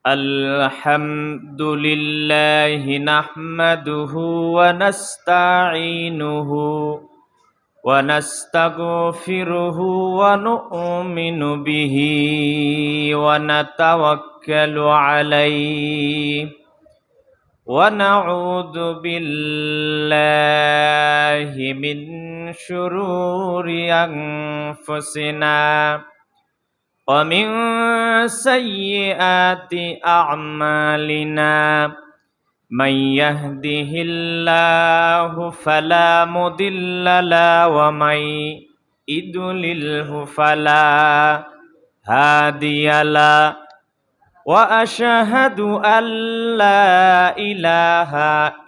الحمد لله نحمده ونستعينه ونستغفره ونؤمن به ونتوكل عليه ونعوذ بالله من شرور أنفسنا ومن سيئات أعمالنا من يهده الله فلا مضل له ومن يضلله فلا هادي له وأشهد أن لا إله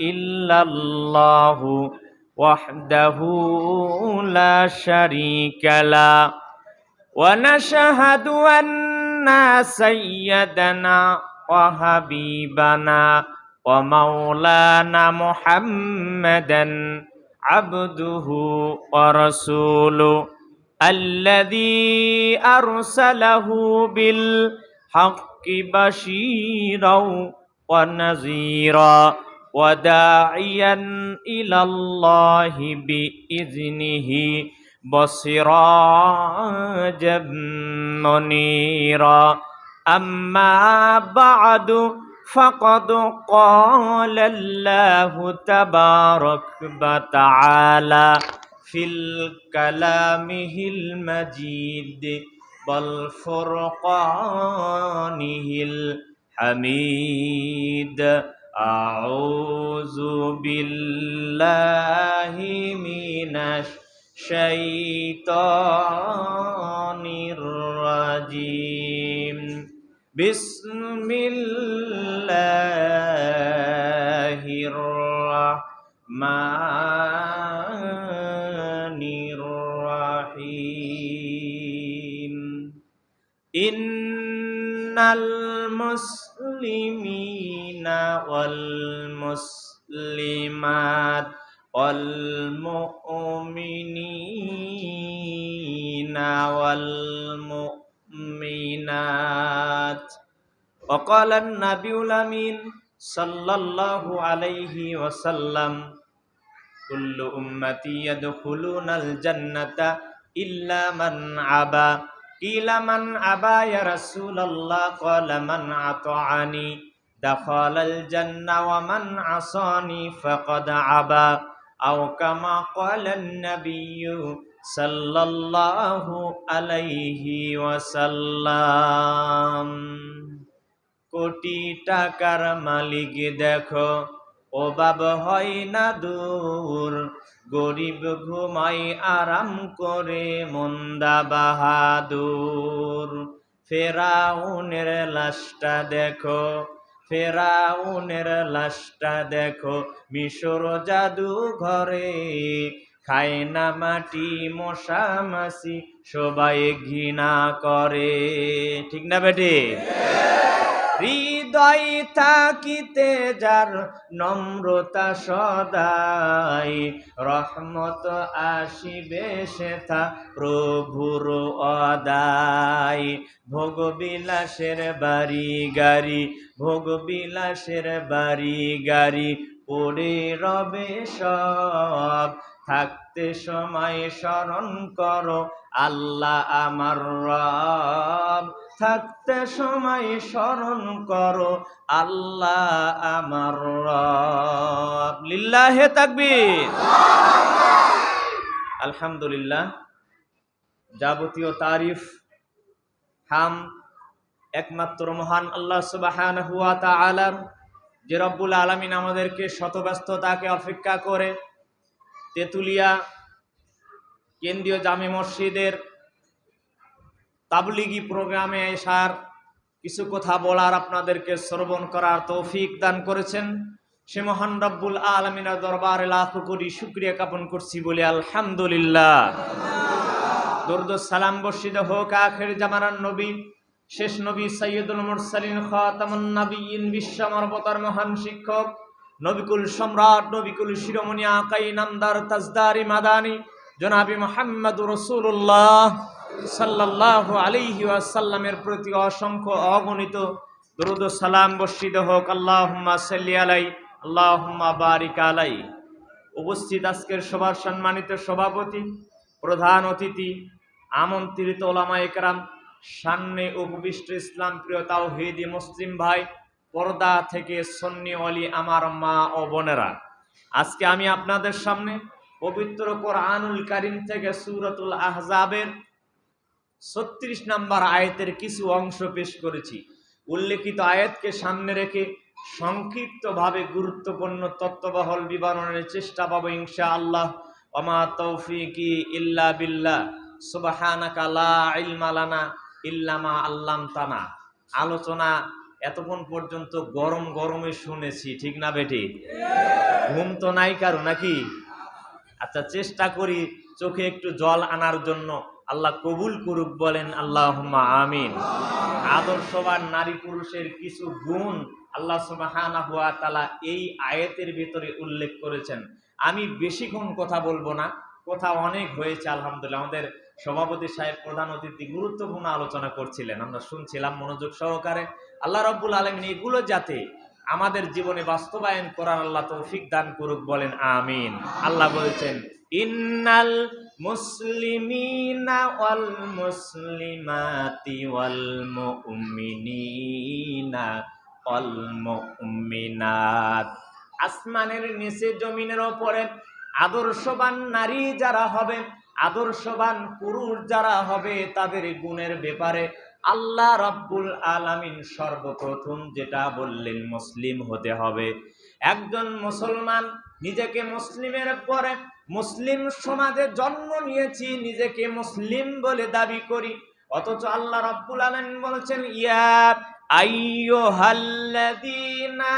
إلا الله وحده لا شريك له ونشهد أن سيدنا وحبيبنا ومولانا محمدا عبده ورسوله الذي أرسله بالحق بشيرا ونذيرا وداعيا إلى الله بإذنه وسراجا منيرا أما بعد فقد قال الله تبارك وتعالى في كلامه المجيد والفرقانه الحميد أعوذ بالله من الشيطان الرجيم بسم الله الرحمن الرحيم إن المسلمين والمسلمات والمؤمنين والمؤمنات وقال النبي الأمين صلى الله عليه وسلم كل أمتي يدخلون الجنة إلا من أبى قيل من أبى يا رسول الله قال من أطاعني دخل الجنة ومن عصاني فقد أبى أو كما قال النبي صلى الله عليه وسلم কোটি টাকার মালিক দেখো অভাব হয় না দূর গরিব ঘুমাই আরাম করে মন্দা বাহাদুর ফেরাউনের লাশটা দেখো ফেরাউনের লাশটা দেখো মিশর জাদু ঘরে খায় না মাটি মশা মাছি সবাই ঘৃণা করে ঠিক না বেটি হৃদয় থাকিতে যার নম্রতা সদাই রহমত আসিবে সেথা প্রভুর অদাই ভোগ বিলাসের বাড়ি গাড়ি ভোগ বিলাসের বাড়ি গাড়ি পড়ে রবে সব থাকতে সময় স্মরণ করো আল্লাহ আমার রব থাকতে সময় স্মরণ করো আল্লাহ আমার রব লিল্লাহে তাকবীর আলহামদুলিল্লাহ যাবতীয় তারিফ হাম একমাত্র মহান আল্লাহ সুবহানাহু ওয়া তাআলার যে রব্বুল আলামিন আমাদেরকে শত ব্যস্ততাকে অপেক্ষা করে তেতুলিয়া কেন্দ্রীয় জামে মসজিদের তাবলিগি প্রোগ্রামে আসার কিছু কথা বলার আপনাদেরকে শ্রবণ করার তৌফিক দান করেছেন সে মহান রব্বুল আলামিনের দরবারে লাখ কোটি শুকরিয়া জ্ঞাপন করছি বলে আলহামদুলিল্লাহ দরুদ সালাম বর্ষিত হোক আখির জামানার নবী শেষ নবী সাইয়্যিদুল মুরসালিন খাতামুন নবিয়্যিন বিশ্ব মানবতার মহান শিক্ষক নবিকুল সম্রাট নবিকুল শিরোমণি আকাই নামদার তাজদারি মাদানী জনাবি মুহাম্মদুর রাসূলুল্লাহ সাল্লাল্লাহু আলাইহি ওয়াসাল্লামের প্রতি অসংখ্য অগণিত দরুদ ও সালাম বর্ষিত হোক। আল্লাহুম্মা সাল্লি আলাই, আল্লাহুম্মা বারিক আলাই। উপস্থিত আজকের সভার সম্মানিত সভাপতি, প্রধান অতিথি, আমন্ত্রিত ওলামায়ে কেরাম, সামনে উপবিষ্ট ইসলাম প্রিয় তাওহীদি মুসলিম ভাই, পর্দা থেকে সুন্নি ওয়ালি আমার মা ও বোনেরা, আজকে আমি আপনাদের সামনে পবিত্র কোরআনুল কারীম থেকে সূরাতুল আহজাবের ৩৬ নম্বর আয়াতের কিছু অংশ পেশ করেছি। উল্লেখিত আয়াতকে সামনে রেখে সংক্ষিপ্তভাবে গুরুত্বপূর্ণ তত্ত্ববহল বিবরণের চেষ্টা পাবো ইনশাআল্লাহ। ওমা তৌফিকি ইল্লা বিল্লাহ, সুবহানাকা লা ইলমা লানা ইল্লা মা আল্লামতানা। আলোচনা এতক্ষণ পর্যন্ত গরম গরমে শুনেছি, ঠিক না বেটি? ঘুম তো নাই কারো নাকি? আচ্ছা, চেষ্টা করি চোখে একটু জল আনার জন্য। আল্লাহ কবুল করুক, বলেন আল্লাহুম্মা আমিন। আদর্শবান নারী পুরুষের কিছু গুণ আল্লাহ সুবহানাহু ওয়া তাআলা এই আয়াতের ভিতরে উল্লেখ করেছেন। আমি বেশিক্ষণ কথা বলবো না, কথা অনেক হয়েছে আলহামদুলিল্লাহ। আমাদের সভাপতি সাহেব প্রধান অতিথি গুরুত্বপূর্ণ আলোচনা করছিলেন, আমরা শুনছিলাম মনোযোগ সহকারে। আল্লাহ রাব্বুল আলামিন এগুলো যাতে আমাদের জীবনে বাস্তবায়ন করার আল্লাহ তৌফিক দান করুক, বলেন আমিন। আল্লাহ বলছেন, ইন্নাল মুসলিমিনা ওয়াল মুসলিমাতি ওয়াল মুমিনিনা ওয়াল মুমিনাত। আসমানের নিচে জমিনের ওপরে আদর্শবান নারী যারা হবে, আদর্শবান পুরুষ যারা হবে, তাদের গুণের ব্যাপারে আল্লাহ রাব্বুল আলামিন সর্বপ্রথম যেটা বললেন, মুসলিম হতে হবে। একজন মুসলমান নিজেকে মুসলিমের পরে মুসলিম সমাজে জন্ম নিয়েছি, নিজেকে মুসলিম বলে দাবি করি, অথচ আল্লাহ রাব্বুল আলামিন বলছেন, ইয়া আইয়ুহাল্লাযীনা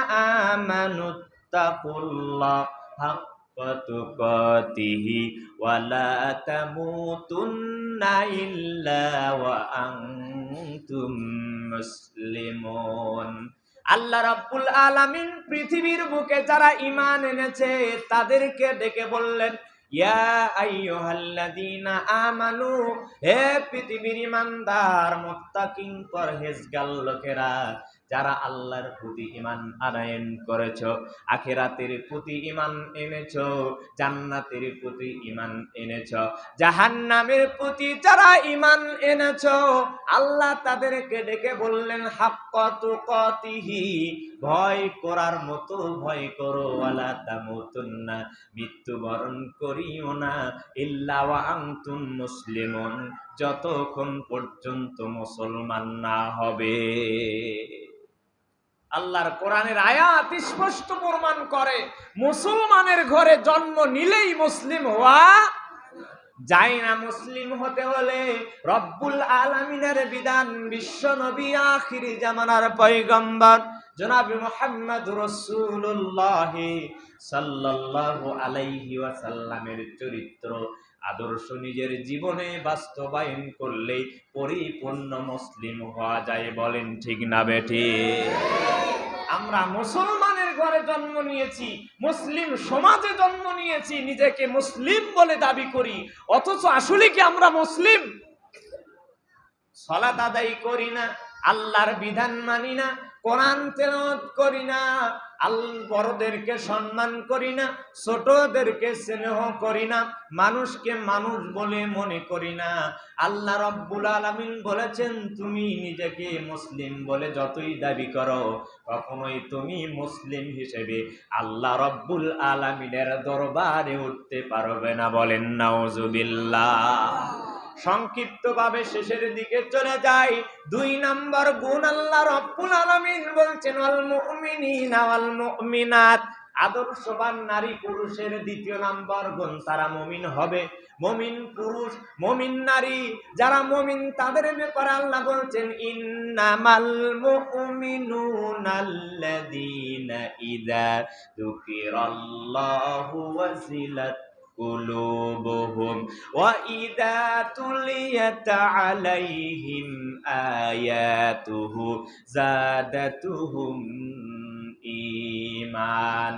আমানুত্তাকুল্লাহ হাক্কা তুকাতিহি ওয়া লা তামুতুন্না ইল্লা ওয়া আনতুম মুসলিমুন। আল্লাহ রাব্বুল আলামিন পৃথিবীর বুকে যারা ঈমান এনেছে তাদেরকে ডেকে বললেন, ইয়া আইয়ুহাল্লাযীনা আমানু, হে পৃথিবীর ঈমানদার মুত্তাকিন পরহেজগার লোকেরা, যারা আল্লাহর প্রতি ঈমান আনয়ন করেছো, আখিরাতের প্রতি ঈমান এনেছো, জান্নাতের প্রতি ঈমান এনেছো, জাহান্নামের প্রতি যারা ঈমান এনেছো, আল্লাহ তাদেরকে ডেকে বললেন, হাক্কা তুকাতিহি, ভয় করার মতো ভয় করো, ওয়ালা তামুতুন্না, মৃত্যুবরণ করিও না, ইল্লা ওয়া আনতুম মুসলিমুন, যতক্ষণ পর্যন্ত মুসলমান না হবে। আল্লাহর কোরআনের আয়াত স্পষ্ট প্রমাণ করে, মুসলমানের ঘরে জন্ম নিলেই মুসলিম হওয়া যায় না। মুসলিম হতে হলে রব্বুল আলামিনের বিধান, বিশ্ব নবী আখিরি জামানার পয়গম্বর জনাবে মুহাম্মদ রাসূলুল্লাহ সাল্লাল্লাহু আলাইহি ওয়াসাল্লামের চরিত্র আদর্শ নিজের জীবনে বাস্তবায়ন করলেই পরিপূর্ণ মুসলিম হওয়া যায়, বলেন ঠিক না বেঠি? আমরা মুসলমানের ঘরে জন্ম নিয়েছি, মুসলিম সমাজে জন্ম নিয়েছি, নিজেকে মুসলিম বলে দাবি করি, অথচ আসলে কি আমরা মুসলিম? সালাত আদায় করি না, আল্লাহর বিধান মানি না, কোরআন তেলাওয়াত করি না, বড়দেরকে সম্মান করি না, ছোটদেরকে স্নেহ করি না, মানুষকে মানুষ বলে মনে করি না। আল্লাহ রাব্বুল আলামিন বলেছেন, তুমি নিজেকে মুসলিম বলে যতই দাবি করো, কখনোই তুমি মুসলিম হিসেবে আল্লাহ রাব্বুল আলামিনের দরবারে উঠতে পারবে না, বলেন নাউজুবিল্লাহ। সংক্ষিপ্তভাবে শেষের দিকে চলে যাই। ২ নম্বর গুণ আল্লাহ রাব্বুল আলামিন বলছেন, ওয়াল মুমিনিনা ওয়াল মুমিনাত, আদর্শবান নারী পুরুষের ২য় নম্বর গুণ, তারা মুমিন হবে। মুমিন পুরুষ, মুমিন নারী, যারা মুমিন তাদের ব্যাপারে আল্লাহ বলছেন, ইন্নামাল মুমিনুনাল্লাযীনা ইযা যুকিরাল্লাহু ওয়াজিলাত কুলুবুহুম ওয়া ইযা তুলিয়াত আলাইহিম আয়াতুহু যাদাতুহুম ঈমান।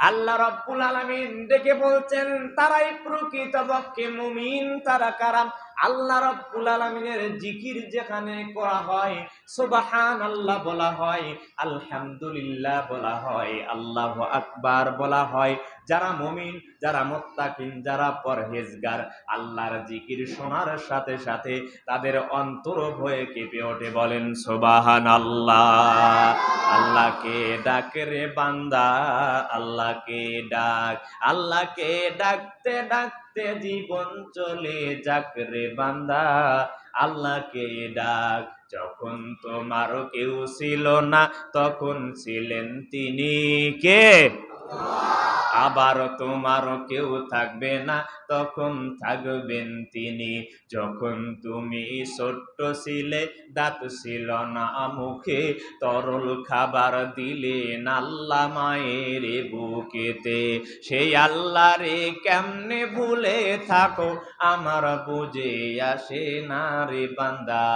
আল্লাহ রাব্বুল আলামিন ডেকে বলছেন, তারাই প্রকৃতপক্ষে মুমিন। তারা কারা? আল্লাহ রাব্বুল আলামিনের জিকির যেখানে করা হয়, সুবহানাল্লাহ বলা হয়, আলহামদুলিল্লাহ বলা হয়, আল্লাহু আকবার বলা হয়, যারা মুমিন, যারা মুত্তাকিন, যারা পরহেজগার, আল্লাহর জিকির শোনার সাথে সাথে তাদের অন্তর ভয়ে কেঁপে ওঠে, বলেন সুবহানাল্লাহ। আল্লাহকে ডাক রে বান্দা, আল্লাহকে ডাক, আল্লাহকে ডাকতে ডাকতে জীবন চলে যাক রে বান্দা, আল্লাহকে ডাক। যখন তোমারও কেউ ছিল না তখন ছিলেন তিনি কে? আবার তোমারও কেউ থাকবে না তখন থাকবেন তিনি। যখন তুমি ছোট্ট ছিলে, দাঁত ছিল না মুখে, তরল খাবার দিলেন আল্লাহ মায়ের বুকেতে। সেই আল্লাহ রে কেমনে ভুলে থাকো, আমার বুঝে আসে না রে বান্দা,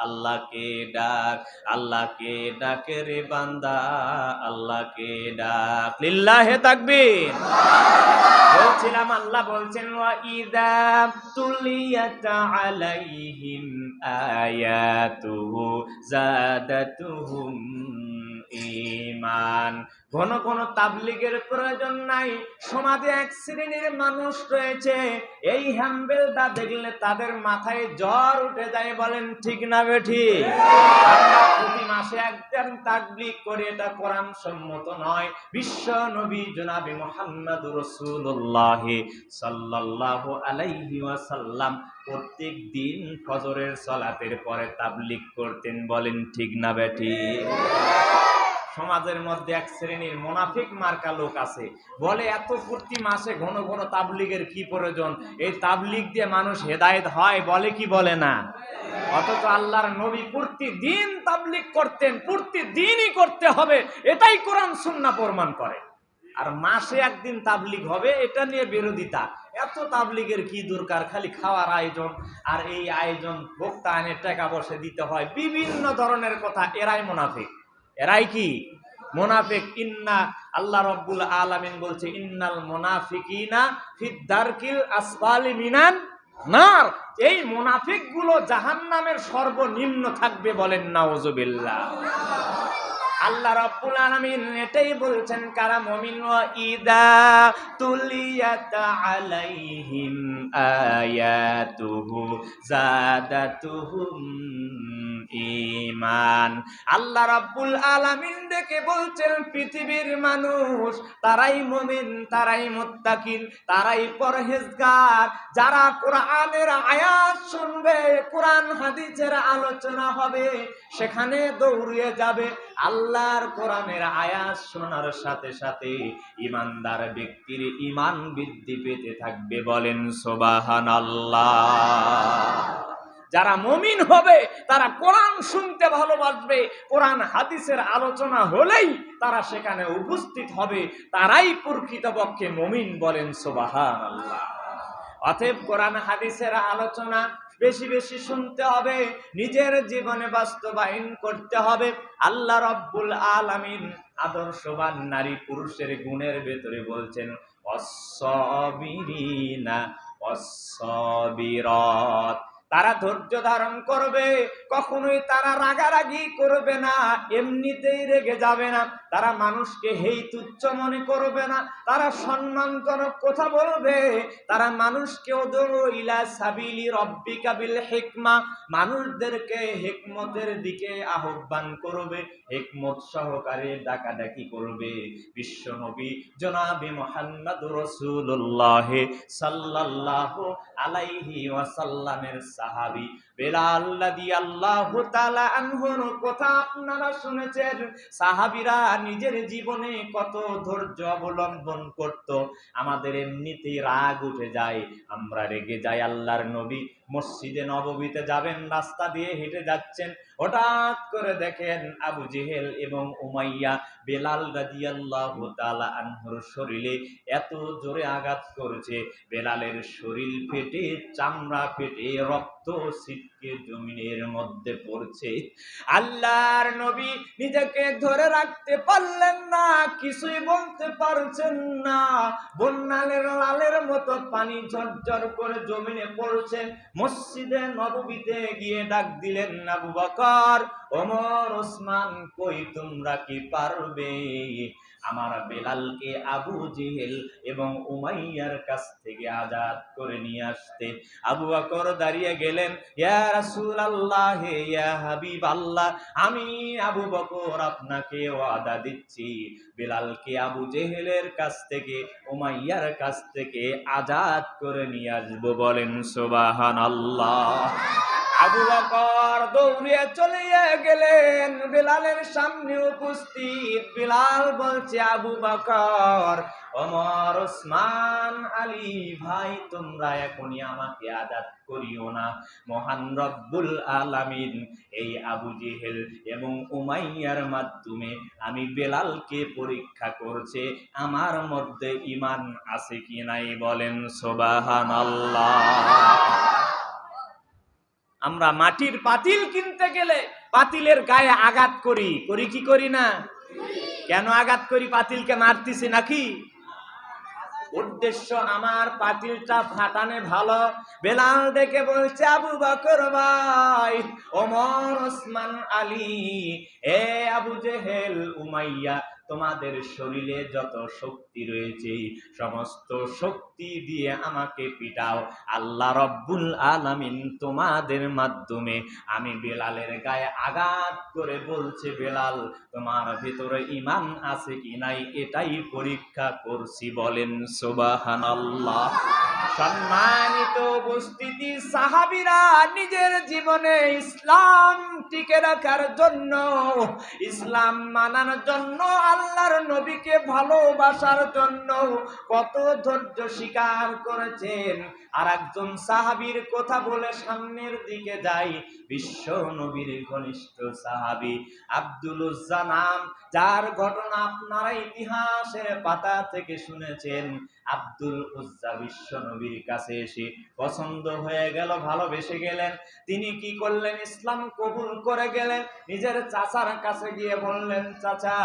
আল্লাহকে ডাক, আল্লাহকে ডাক রে বান্দা, আল্লাহকে ডাক। লিল্লাহে তাকবীর। বলছিলাম আল্লাহ বলছেন, ওয়া ইযা তুলিয়াত আলাইহিম আয়াতুহু যাদাতুহুম ঈমান। ঘন ঘন তাবলীগের প্রয়োজন নাই। সমাজে এক শ্রেণীর মানুষ রয়েছে, এই হ্যাম্বেলটা দেখলে তাদের মাথায় জ্বর উঠে যায়, বলেন ঠিক না বেঠিক? আমরা প্রতি মাসে একদিন তাকবীর করি, এটা কোরআন সম্মত নয়। বিশ্ব নবী জনাবে মুহাম্মদুর রাসূলুল্লাহ সাল্লাল্লাহু আলাইহি ওয়াসাল্লাম প্রত্যেক দিন ফজরের সালাতের পরে তাবলীগ করতেন, বলেন ঠিক না বেঠিক? সমাজের মধ্যে এক শ্রেণীর মুনাফিক মার্কা লোক আছে, বলে এত প্রতি মাসে ঘন ঘন তাবলীগের কি প্রয়োজন, এই তাবলীগ দিয়ে মানুষ হেদায়েত হয়, বলে কি বলে না? অথচ আল্লাহর নবী প্রতিদিন তাবলীগ করতেন, প্রতিদিনই করতে হবে, এটাই কোরআন সুন্নাহ প্রমাণ করে। আর মাসে একদিন তাবলীগ হবে, এটা নিয়ে বিরোধিতা। এত তাবলীগের কি দরকার, খালি খাওয়ার আয়োজন, আর এই আয়োজন ভোক্তা আইনের টাকা বসে দিতে হয়, বিভিন্ন ধরনের কথা। এরাই মুনাফিক। এরাই কি? মুনাফিক। ইন্না, আল্লাহ রাব্বুল আলামিন বলছে, ইন্নাল মুনাফিকিনা ফিদ দারকিল আসফালি মিনান নার। এই মুনাফিক গুলো জাহান্নামের সর্বনিম্ন থাকবে, বলেন নাউজুবিল্লাহ। আল্লাহ রাব্বুল আলামিন এটাই বলছেন, কারা মুমিন, ওয়া ইযা তুলিয়াত আলাইহিম আয়াতুহু যাদাতুহুম ঈমান। আল্লাহ রাব্বুল আলামিন ডেকে বলছেন, পৃথিবীর মানুষ তারাই মুমিন, তারাই মুত্তাকিন, তারাই পরহেজগার, যারা কোরআনের আয়াত শুনবে, কোরআন হাদিসের আলোচনা হবে, সেখানে দৌড়িয়ে যাবে। আল্লাহর কোরআনের আয়াত শোনার সাথে সাথে ঈমানদার ব্যক্তির ঈমান বৃদ্ধি পেতে থাকবে, বলেন সুবহানাল্লাহ। যারা মুমিন হবে তারা কোরআন শুনতে ভালোবাসবে, কোরআন হাদিসের আলোচনা হলেই তারা সেখানে উপস্থিত হবে, তারাই প্রকৃতপক্ষে মুমিন, বলেন সুবহানাল্লাহ। অতএব কোরআন হাদিসের আলোচনা বেশি বেশি শুনতে হবে, নিজের জীবনে বাস্তবায়ন করতে হবে। আল্লাহ রাব্বুল আলামিন আদর্শবান নারী পুরুষের গুণের ভেতরে বলছেন, ওয়াস-সাবিরিনা ওয়াস-সাবিরাত। তারা ধৈর্য ধারণ করবে, কখনোই তারা রাগারাগি করবে না, এমনিতেই রেগে যাবে না, তারা মানুষকে হেই তুচ্ছ মনে করবে না, তারা সম্মানজনক কথা বলবে, তারা মানুষকে উদউ ইলা সাবিলি রাব্বিকা বিল হিকমা, মানুষদেরকে হিকমতের দিকে আহ্বান করবে, হিকমত সহকারে ডাকাডাকি করবে। বিশ্বনবী জনাবে মুহাম্মদুর রাসূলুল্লাহ সাল্লাল্লাহু আলাইহি ওয়াসাল্লামের সাহাবী বেলাল রাদিয়াল্লাহু তাআলা আনহুর কথা আপনারা শুনেছেন। সাহাবীরা নিজের জীবনে কত ধৈর্য অবলম্বন করত। আমাদের এমনিতেই রাগ উঠে যায়, আমরা রেগে যাই। আল্লাহর নবী মসজিদে নববীতে যাবেন, রাস্তা দিয়ে হেঁটে যাচ্ছেন, হঠাৎ করে দেখেন আবু জেহেল এবং উমাইয়া বেলাল রাদিয়াল্লাহু তাআলা আনহুর শরীরে এত জোরে আঘাত করেছে, বেলালের শরীর ফেটে, চামড়া ফেটে, রক্ত ছিটকে আজকে জমিনের মধ্যে পড়ছে। আল্লাহর নবী নিজেকে ধরে রাখতে পারলেন না, কিছুই বলতে পারছেন না। বন্যালের লালের মতো পানি ঝরঝর করে জমিনে পড়ছে। মসজিদে নববীতে গিয়ে ডাক দিলেন, আবু বকর, ওমর, ওসমান, কই তোমরা কি পারবে আমার বেলালকে আবু জেহেল এবং উমাইয়ার কাছ থেকে আজাদ করে নিয়ে আসতে? আবু বকর দাঁড়িয়ে গেলেন, ইয়া রাসূলুল্লাহ, ইয়া হাবিবাল্লাহ, আমি আবু বকর আপনাকে ওয়াদা দিচ্ছি, বেলালকে আবু জেহেলের কাছ থেকে, উমাইয়ার কাছ থেকে আজাদ করে নিয়ে আসবো। বলেন সুবহানাল্লাহ। আবু বকর দৌড়িয়ে চলে গেলেন, বেলালের সামনে উপস্থিত। বেলাল বলছে, আবু বকর, ওমর, ওসমান, আলী, ভাই তোমরা এখনই আমাকে আজাদ করিও না। মহান রব্বুল আলামিন এই আবু জেহেল এবং উমাইয়ার মাধ্যমে আমি বেলালকে পরীক্ষা করছে, আমার মধ্যে ঈমান আছে কি নাই। বলেন সুবহানাল্লাহ। আমরা মাটির পাতিল কিনতে গেলে পাতিলের গায়ে আঘাত করি, করি কি করি না? কেন আঘাত করি? পাতিলকে মারতেছি নাকি? উদ্দেশ্য আমার পাতিলটা ফাটানে ভালো। বেলাল দেখে বলছে, আবু বকর ভাই, ওমর, ওসমান, আলী, এ আবু জেহেল, উমাইয়া, তোমাদের শরীরে যত শক্তি রয়েছে সমস্ত শক্তি দিয়ে আমাকে পিটাও। আল্লাহ রব্বুল আলামিন তোমাদের মাধ্যমে আমি বেলালের গায়ে আঘাত করে বলছে, বেলাল তোমার ভিতরে ঈমান আছে কি নাই এটাই পরীক্ষা করছি। বলেন সুবহানাল্লাহ। সম্মানিত উপস্থিতি, সাহাবীরা নিজের জীবনে ইসলাম টিকে রাখার জন্য, ইসলাম মানার জন্য, আল্লাহর নবীকে ভালোবাসার জন্য কত ধৈর্য স্বীকার করেছেন। আর একজন সাহাবীর কথা বলে সামনের দিকে যাই, বিশ্ব নবীর ঘনিষ্ঠ সাহাবী আব্দুল উজ্জা নাম, যার ঘটনা আপনারা ইতিহাসের পাতা থেকে শুনেছেন। আব্দুল উজ্জা বিশ্ব নবীর কাছে এসে পছন্দ হয়ে গেল, ভালোবেসে গেলেন। তিনি কি করলেন? ইসলাম কবুল করে গেলেন। নিজের চাচার কাছে গিয়ে বললেন, চাচা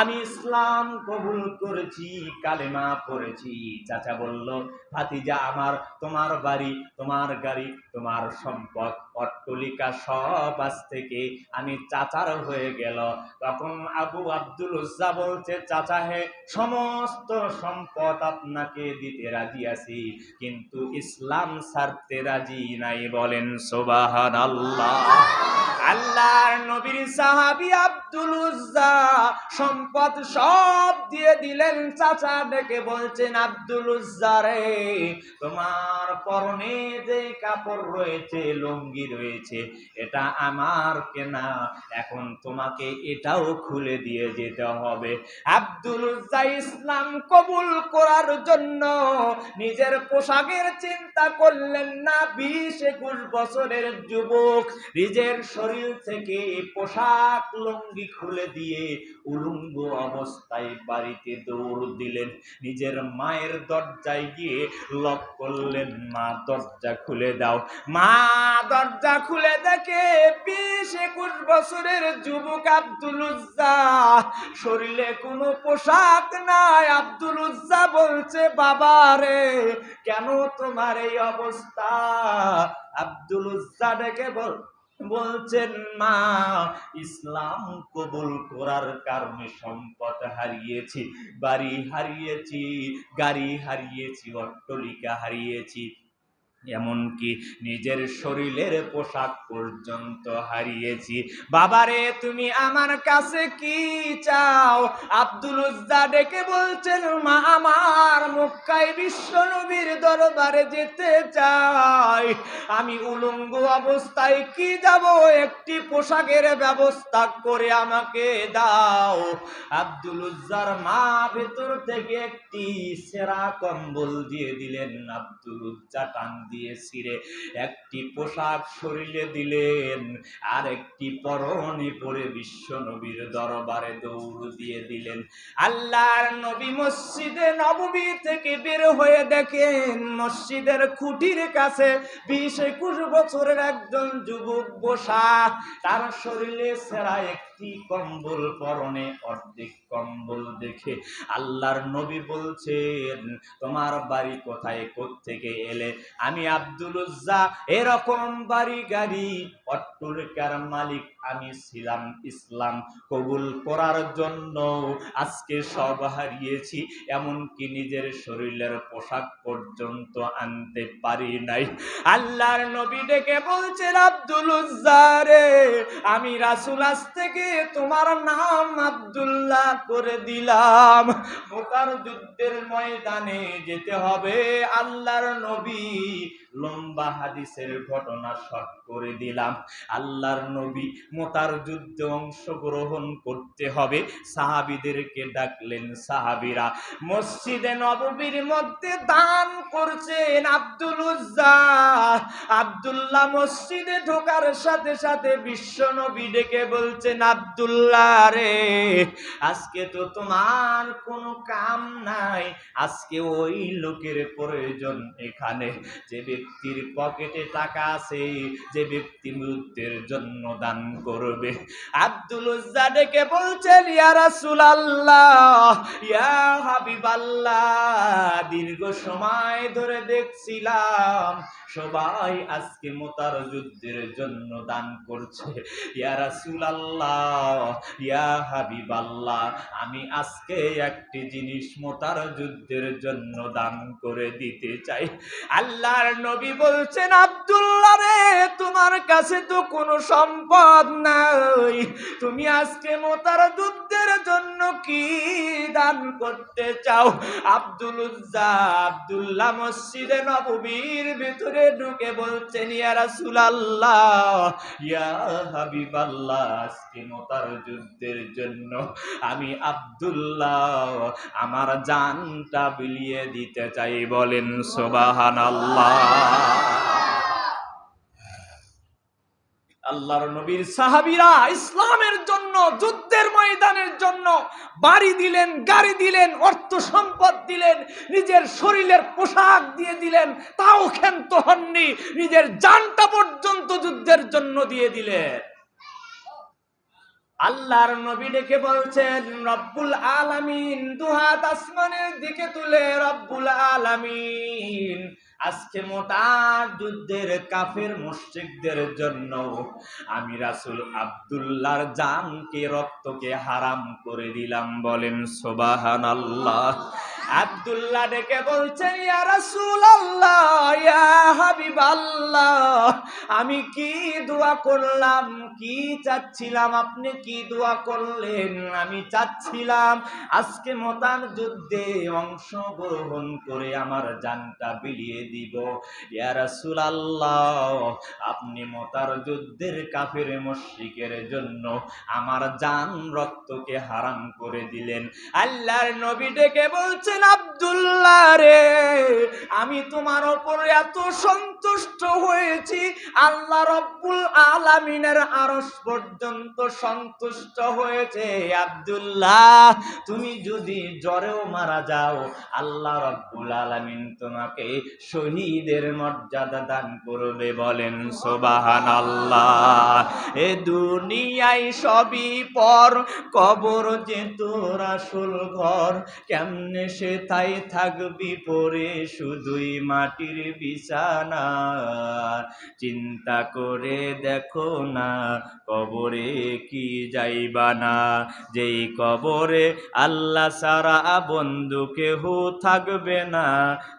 আমি ইসলাম কবুল করেছি, কালেমা পড়েছি। চাচা বলল, ভাতিজা আমার, তোমার বাড়ি, তোমার গাড়ি, তোমার সম্পদ, অট্টালিকা সব আজ থেকে আমি চাচার হয়ে গেল। তখন আব্দুল উজ্জা বলছে, চাচা হে, সমস্ত সম্পদ আপনাকে দিতে রাজি আছি, কিন্তু ইসলাম ছাড়তে রাজি নাই। বলেন সুবহানাল্লাহ। আল্লাহর নবীর সাহাবী আব্দুল উজ্জা সম্পদ সব দিয়ে দিলেন। চাচা ডেকে বলছেন, আব্দুল উজ্জা রে, তোমার পরনে যে কাপড় রয়েছে, লুঙ্গি রয়েছে, এটা আমার কেনা, এখন তোমাকে এটাও খুলে দিয়ে যেতে হবে। আব্দুল উজ্জা ইসলাম কবুল করার জন্য নিজের পোশাকের চিন্তা করলেন না। 20-21 বছরের যুবক নিজের শরীর থেকে পোশাক লুঙ্গি খুলে দিয়ে উলঙ্গ অবস্থায় বাড়িতে দৌড় দিলেন। নিজের মায়ের দরজায় গিয়ে লক করলেন, মা দরজা খুলে দাও। মা দরজা খুলে দেখে 20-21 বছরের যুবক আব্দুল উজ্জা, শরীরে কোনো পোশাক নাই। আব্দুল উজ্জা বলছে, বাবা রে, কেন তোমার এই অবস্থা? আব্দুল উজ্জা ডেকে বলছেন, মা, ইসলাম কবুল করার কারণে সম্পদ হারিয়েছি, বাড়ি হারিয়েছি, গাড়ি হারিয়েছি, অট্টালিকা হারিয়েছি, এমনকি নিজের শরীরের পোশাক পর্যন্ত হারিয়েছি। বাবারে, তুমি আমার কাছে কি চাও? আব্দুল উজ্জা ডেকে বলছেন, মা, আমার মক্কায় বিশ্ব নবীর দরবারে যেতে চাই, আমি উলঙ্গ অবস্থায় কি যাব? একটি পোশাকের ব্যবস্থা করে আমাকে দাও। আব্দুল উজ্জার মা ভেতর থেকে একটি সেরা কম্বল দিয়ে দিলেন। আব্দুল উজ্জা টান দিয়ে ছিঁড়ে একটি পোশাক শরীরে দিলেন, আর একটি পরনে পরে বিশ্ব নবীর দরবারে দৌড় দিয়ে দিলেন। আল্লাহর নবী মসজিদে নববী থেকে বের হয়ে দেখেন মসজিদের খুঁটির কাছে 20-21 বছরের একজন যুবক বসা, তার শরীরে ছেঁড়া একটি কম্বল, পরনে অর্ধেক কম্বল দেখে আল্লাহর নবী বলছেন, তোমার বাড়ি কোথায়, কোত্থেকে এলে? আমি আব্দুল উজ্জা, এরকম বাড়ি গাড়ি অট্টলিকার মালিক আমি ছিলাম, ইসলাম কবুল করার জন্য আজকে সব হারিয়েছি, এমনকি নিজের শরীরের পোশাক পর্যন্ত আনতে পারি নাই। আল্লাহর নবী ডেকে বলছেন, আব্দুল উজ্জা রে, আমি রাসূল আজ থেকে তোমার নাম আব্দুল্লাহ করে দিলাম। মুতার যুদ্ধের ময়দানে যেতে হবে, আল্লাহর নবী লম্বা হাদিসের ঘটনা শর্ট করে দিলাম। আল্লাহর নবী মুতার যুদ্ধে অংশগ্রহণ করতে হবে, সাহাবীদেরকে ডাকলেন। সাহাবীরা মসজিদে নববীর মধ্যে দান করছেন। আব্দুল উজ্জা, আব্দুল্লাহ মসজিদে ঢোকার সাথে সাথে বিশ্ব নবী ডেকে বলছেন, আব্দুল্লাহ রে, আজকে তো তোমার কোনো কাম নাই, আজকে ওই লোকের প্রয়োজন এখানে যে ব্যক্তির পকেটে টাকা আছে, যে ব্যক্তি মৃত্যুর জন্য দান করবে। আব্দুল উজ্জা ডেকে বলছেন, ইয়া রাসূলুল্লাহ, ইয়া হাবিবাল্লাহ, দীর্ঘ সময় ধরে দেখছিলাম সবাই আজকে মুতার যুদ্ধের জন্য দান করছে। ইয়া রাসূলুল্লাহ, ইয়া হাবিবাল্লাহ, আমি আজকে একটি জিনিস মুতার যুদ্ধের জন্য দান করে দিতে চাই। আল্লাহর নবী বলছেন, আব্দুল্লাহ রে, তোমার কাছে তো কোনো সম্পদ নাই, তুমি আজকে মুতার যুদ্ধের জন্য কি দান করতে চাও? আব্দুল উজ্জা, আব্দুল্লাহ মসজিদে নববীর ভিতরে ঢুকে বলছেন, ইয়া রাসূলুল্লাহ, ইয়া হাবিবাল্লাহ, আজকে মুতার যুদ্ধের জন্য আমি আব্দুল্লাহ আমার জানটা বিলিয়ে দিতে চাই। বলেন সুবহানাল্লাহ। আল্লাহর নবীর সাহাবীরা ইসলামের জন্য, যুদ্ধের ময়দানের জন্য বাড়ি দিলেন, গাড়ি দিলেন, অর্থ সম্পদ দিলেন, নিজের শরীরের পোশাক দিয়ে দিলেন, তাও ক্ষান্ত হননি, নিজের জানটা পর্যন্ত যুদ্ধের জন্য দিয়ে দিলেন। আল্লাহর নবী ডেকে বলছেন, রব্বুল আলামিন, দুহাত আসমানের দিকে তুলে, রব্বুল আলামিন, আজকে মুতার যুদ্ধের কাফের মুশরিকদের জন্য আমি রাসূল আব্দুল্লাহর জানকে, রক্তকে হারাম করে দিলাম। বলেন সুবহানাল্লাহ। আব্দুল্লাহ ডেকে বলছেন, ইয়া রাসূলুল্লাহ, ইয়া হাবিবাল্লাহ, আমি কি দোয়া করলাম, কি চাচ্ছিলাম, আপনি কি দোয়া করলেন? আমি চাচ্ছিলাম আজকে মুতার যুদ্ধে অংশগ্রহণ করে আমার জানটা বিলিয়ে দিব। ইয়া রাসূলুল্লাহ, আপনি মুতার যুদ্ধের কাফের মুশরিকের জন্য আমার জান, রক্তকে হারাম করে দিলেন। আল্লাহর নবী ডেকে বলছেন, আব্দুল্লাহ রে, আমি তোমার উপর এত সন্তুষ্ট হয়েছি, আল্লাহ রব্বুল আলামিনের আরশ পর্যন্ত সন্তুষ্ট হয়েছে। আব্দুল্লাহ, তুমি যদি জ্বরেও মারা যাও, আল্লাহ রব্বুল আলামিন তোমাকে শহীদের মর্যাদা দান করবে। বলেন সুবহানাল্লাহ। এ দুনিয়ায় সবই পর, কবর যে তোর আসল ঘর, কেমনে সে তাই থাকবি পরে শুধুই মাটির বিছানা। চিন্তা করে দেখো না, কবরে কি যাইবা না, যেই কবরে আল্লাহ ছাড়া বন্ধু কেহ থাকবে না।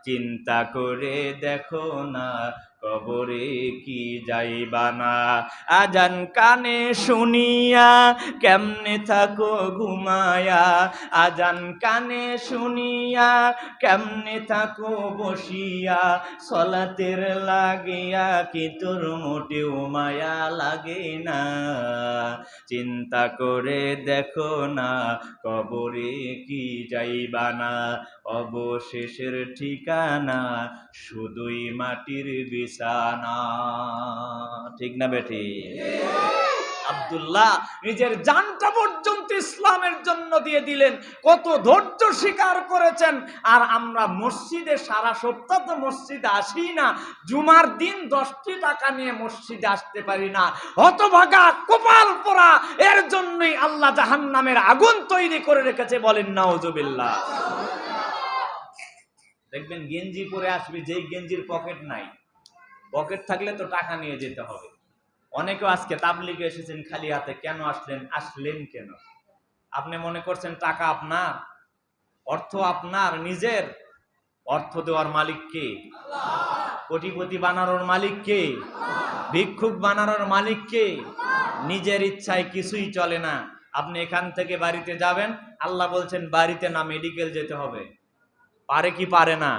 চিন্তা করে দেখো না, কবরে কি যাইবা না। আজান কানে শুনিয়া কেমনে থাকো ঘুমায়া, আজান কানে শুনিয়া কেমনে থাকো বসিয়া, সলাতের লাগিয়া কি তোর মোটেও মায়া লাগে না। চিন্তা করে দেখো না কবরে কি যাইবা না, অবশেষের ঠিকানা শুধুই মাটির বিছানা। ঠিক না বেঠি? আব্দুল্লাহ নিজের জানটা পর্যন্ত ইসলামের জন্য দিয়ে দিলেন, কত ধৈর্য স্বীকার করেছেন। আর আমরা মসজিদে সারা সপ্তাহ তো মসজিদে আসি না, জুমার দিন 10টি টাকা নিয়ে মসজিদে আসতে পারি না। হতভাগা কপাল পোড়া, এর জন্যই আল্লাহ জাহান্নামের আগুন তৈরি করে রেখেছে। বলেন নাউজুবিল্লাহ। দেখবেন গেঞ্জি পরে আসবে, যেই গেঞ্জির পকেট নাই, পকেট থাকলে তো টাকা নিয়ে যেতে হবে। অনেকেও আজকে তাবলিগে এসেছেন খালি হাতে, কেন আসলেন? আসলেন কেন? আপনি মনে করছেন টাকা আপনার, অর্থ আপনার নিজের? অর্থ দেওয়ার মালিক কে? কোটিপতি বানানোর মালিক কে? ভিক্ষুক বানানোর মালিক কে? নিজের ইচ্ছায় কিছুই চলে না। আপনি এখান থেকে বাড়িতে যাবেন, আল্লাহ বলছেন বাড়িতে না মেডিকেল যেতে হবে। পারে কি পারে না?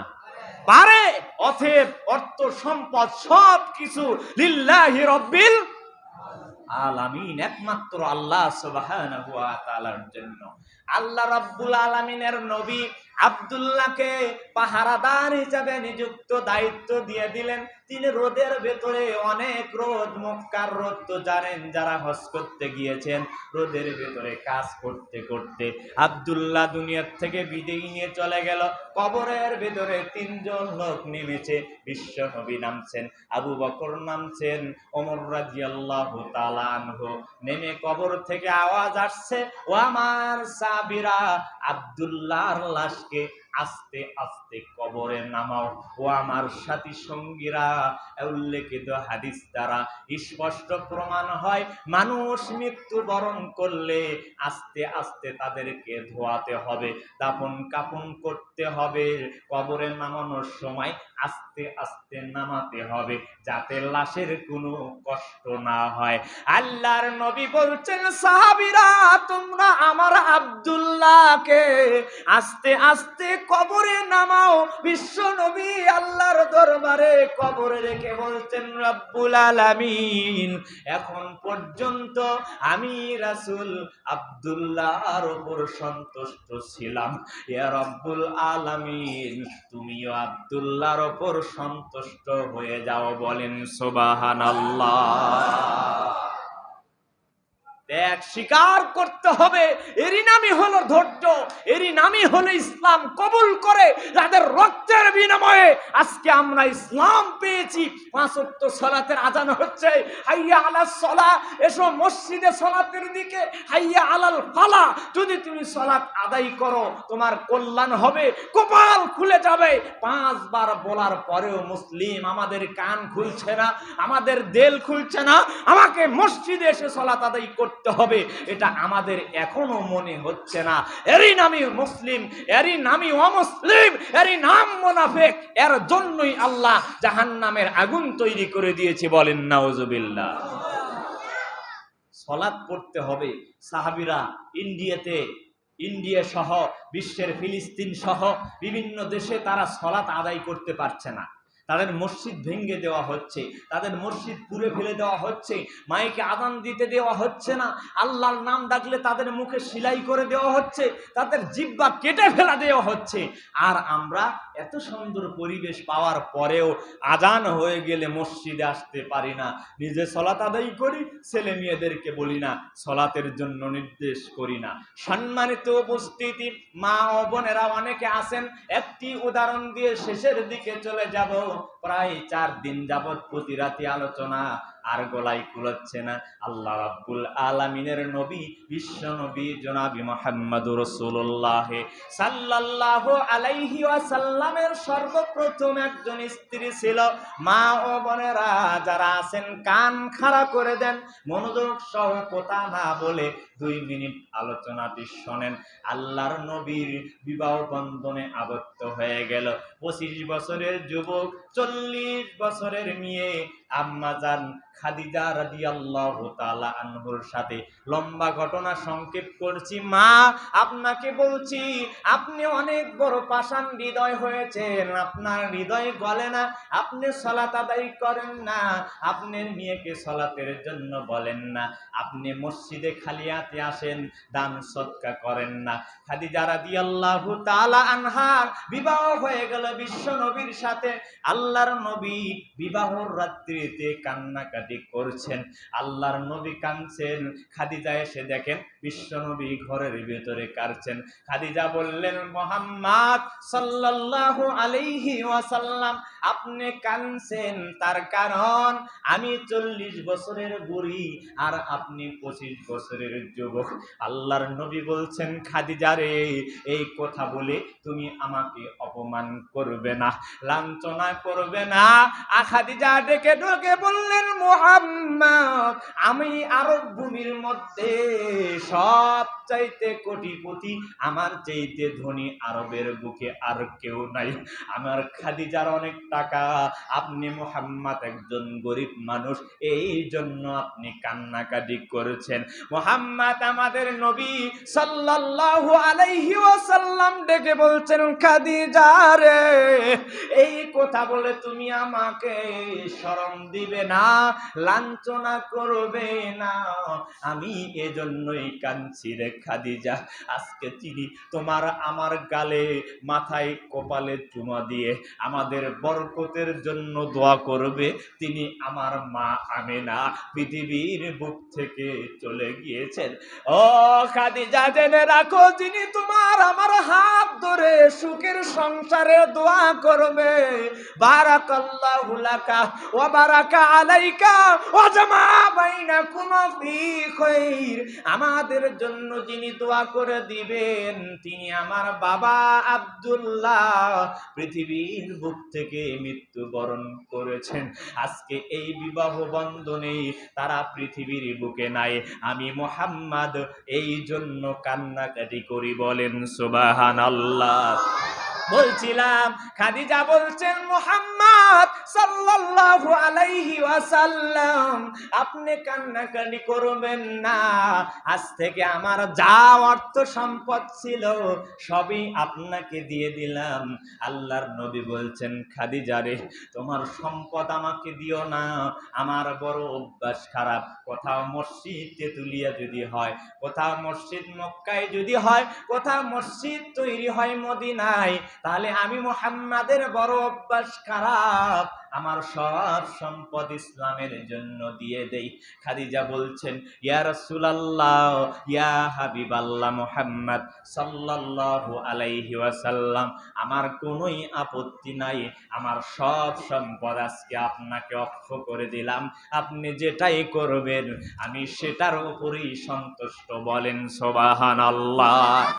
পারে। অতএব অর্থ সম্পদ সব কিছু লিল্লাহি রাব্বিল আলামিন, একমাত্র আল্লাহ সুবহানাহু ওয়া তাআলার জন্য। আল্লাহ রাব্বুল আলামিনের নবী আব্দুল্লাহকে পাহারাদার হিসেবে নিযুক্ত দায়িত্ব দিয়ে দিলেন। তিনি রোদের ভেতরে, অনেক রোদ, মক্কার রোদ তো জানেন যারা হজ করতে গিয়েছেন, রোদের ভেতরে কাজ করতে করতে আব্দুল্লাহ দুনিয়ার থেকে বিদায় নিয়ে চলে গেল। কবরের ভেতরে 3 জন লোক নেমেছে। বিশ্ব নবী নামছেন, আবু বকর নামছেন, ওমর রাদিয়াল্লাহু তাআলা আনহু। নেমে কবর থেকে আওয়াজ আসছে, ও আমার সাহাবীরা, আব্দুল্লাহর লাশকে আস্তে আস্তে কবরে নামাও। ও আমার সাথী সঙ্গীরা, উল্লেখিত হাদিস দ্বারা স্পষ্ট প্রমাণ হয়, মানুষ মৃত্যুবরণ করলে আস্তে আস্তে তাদেরকে ধোয়াতে হবে, দাফন কাফন করতে হবে, কবরে নামানোর সময় আস্তে আস্তে নামাতে হবে, যাতে লাশের কোনো কষ্ট না হয়। আল্লাহর নবী বলছেন, সাহাবীরা, তোমরা আমার আব্দুল্লাহকে আস্তে আস্তে কবরে নামাও। বিশ্ব নবী আল্লাহর দরবারে কবরে রেখে বলছেন, রব্বুল আলামিন, এখন পর্যন্ত আমি রাসূল আব্দুল্লাহর উপর সন্তুষ্ট ছিলাম। ইয়া রব্বুল আলামিন, তুমিও আব্দুল্লাহর উপর সন্তুষ্ট হয়ে যাও। বলেন সুবহানাল্লাহ। ত্যাগ স্বীকার করতে হবে, এরই নামই হলো ধৈর্য, এরই নামই হলো ইসলাম কবুল করে যাদের রক্তের বিনিময়ে আজকে আমরা ইসলাম পেয়েছি। 5 ওয়াক্ত সালাতের আজান হচ্ছে, হাইয়া আলাস সালাহ, এসো মসজিদে সালাতের দিকে, হাইয়া আলাল ফালাহ। যদি তুমি সালাত আদায় করো তোমার কল্যাণ হবে, কপাল খুলে যাবে। 5 বার বলার পরেও মুসলিম আমাদের কান খুলছে না, আমাদের দিল খুলছে না, আমাকে মসজিদে এসে সালাত আদায় করতে হবে, এটা আমাদের এখনো মনে হচ্ছে না। এরই নামই মুসলিম, এরই নামই অমুসলিম, এরই নাম মুনাফিক। এর জন্যই আল্লাহ জাহান্নামের আগুন তৈরি করে দিয়েছে। বলেন নাউজুবিল্লাহ। সালাত পড়তে হবে। সাহাবীরা ইন্ডিয়া সহ বিশ্বের ফিলিস্তিন সহ বিভিন্ন দেশে তারা সালাত আদায় করতে পারছে না। তাদের মসজিদ ভেঙে দেওয়া হচ্ছে, তাদের মসজিদ পুড়ে ফেলে দেওয়া হচ্ছে, মাইকে আযান দিতে দেওয়া হচ্ছে না, আল্লাহর নাম ডাকলে তাদের মুখে সেলাই করে দেওয়া হচ্ছে, তাদের জিহ্বা কেটে ফেলা দেওয়া হচ্ছে। আর আমরা এত সুন্দর পরিবেশ পাওয়ার পরেও আযান হয়ে গেলে মসজিদে আসতে পারি না। নিজে সালাত আদায় করি, ছেলে মেয়েদেরকে বলি না, সালাতের জন্য নির্দেশ করি না। সম্মানিত উপস্থিতি, মা ও বোনেরা অনেকে আছেন, একটি উদাহরণ দিয়ে শেষের দিকে চলে যাব। প্রায় 4 দিন যাবত প্রতি রাতে আলোচনা, আর গলায় কুলাচ্ছে না। আল্লাহ রাব্বুল আলামিনের নবী, বিশ্ব নবী জনাবি মুহাম্মদুর রাসূলুল্লাহ সাল্লাল্লাহু আলাইহি ওয়াসাল্লামের সর্বপ্রথম একজন স্ত্রী ছিল। মা ও বোনেরা যারা আছেন কান খাড়া করে দেন, মনোযোগ সহ কথা না বলে 2 মিনিট আলোচনাটি শোনেন। আল্লাহর নবীর বিবাহ বন্ধনে আবদ্ধ হয়ে গেল 25 বছরের যুবক, 40 বছরের মেয়ে আম্মাজান খাদিজা রাদিয়াল্লাহু তাআলা আনহুর সাথে। লম্বা ঘটনা সংক্ষেপ করছি। মা, আপনাকে বলছি, আপনি অনেক বড় পাষাণ হৃদয় হয়েছেন, আপনার হৃদয় গলে না, আপনি সালাত আদায় করেন না, আপনার মেয়েকে সালাতের জন্য বলেন না, আপনি মসজিদে খালি হাতে আসেন, দান সদকা করেন না। খাদিজা রাদিয়াল্লাহু তাআলা আনহার বিবাহ হয়ে গেল বিশ্ব নবীর সাথে। আল্লাহর নবী বিবাহর রাত্রিতে কান্নাকাটি করছেন, আল্লাহর নবী কাঁদছেন। খাদিজা এসে দেখেন বিশ্ব নবী ঘরের ভেতরে কাঁদছেন। খাদিজা বললেন, মুহাম্মদ সাল্লাল্লাহু আলাইহি ওয়াসাল্লাম, আপনি কাঁদছেন তার কারণ আমি 40 বছরের বুড়ি আর আপনি 25 বছরের যুবক। আল্লাহর নবী বলছেন, খাদিজা রে, এই কথা বলে তুমি আমাকে অপমান করবে না, লাঞ্ছনা করবে না। খাদিজা ডেকে ডেকে বললেন, মুহাম্মদ, আমি আরব ভূমির মধ্যে সব চাইতে কোটিপতি, আমার চাইতে ধনী আরবের বুকে আর কেউ নাই। আমার খাদিজার অনেক টাকা, আপনি মুহাম্মদ একজন গরিব মানুষ, এই জন্য আপনি কান্নাকাটি করেছেন। মুহাম্মদ আমাদের নবী সাল্লাল্লাহু আলাইহি ওয়াসাল্লাম ডেকে বলছেন, খাদিজা রে, এই কথা বলে তুমি আমাকে শরম দিবে না, লাঞ্ছনা করবে না, আমি এজন্যই কাঁদছি রে খাদিজা। আজকে চিনি তোমার আমার গালে মাথায় কপালে চুমা দিয়ে আমাদের বরকতের জন্য দোয়া করবে। তিনি আমার মা আমেনা পৃথিবীর বুক থেকে চলে গিয়েছেন। ও খাদিজা, জেনে রাখো, যিনি তোমার আমার হাত ধরে সুখের সংসারে দোয়া করবে, বারাকাল্লাহু লাকা ওয়া বারাকা আলাইকা ওয়া জামা বাইনাকুমা ফি খাইর, আমাদের জন্য যিনি দোয়া করে দিবেন তিনি আমার বাবা আব্দুল্লাহ, পৃথিবীর বুক থেকে মৃত্যুবরণ করেছেন। আজকে এই বিবাহ বন্ধনে তারা পৃথিবীর বুকে নাই, আমি মুহাম্মদ এই জন্য কান্নাকাটি করি। বলেন সুবহানাল্লাহ। বলছিলাম, খাদিজা বলছেন, মুহাম্মদ সাল্লাল্লাহু আলাইহি ওয়াসাল্লাম, আপনি কান্নাকাটি করবেন না, আজ থেকে আমার যা অর্থ সম্পদ ছিল সবই আপনাকে দিয়ে দিলাম। আল্লাহর নবী বলছেন, খাদিজা রে, তোমার সম্পদ আমাকে দিও না, আমার বড় অভ্যাস খারাপ। কোথাও মসজিদ তেতুলিয়া যদি হয়, কোথাও মসজিদ মক্কায় যদি হয়, কোথাও মসজিদ তৈরি হয় মদিনায়, তাহলে আমি মুহাম্মাদের বড় অভ্যাস খারাপ, আমার সব সম্পদ ইসলামের জন্য দিয়ে দেই। খাদিজা বলছেন, ইয়া রাসূলুল্লাহ, ইয়া হাবিবাল্লাহ মুহাম্মদ সাল্লাল্লাহু আলাইহি ওয়াসাল্লাম, আমার কোনোই আপত্তি নাই, আমার সব সম্পদ আজকে আপনাকে অক্ষ করে দিলাম, আপনি যেটাই করবেন আমি সেটার উপরেই সন্তুষ্ট। বলেন সুবহানাল্লাহ।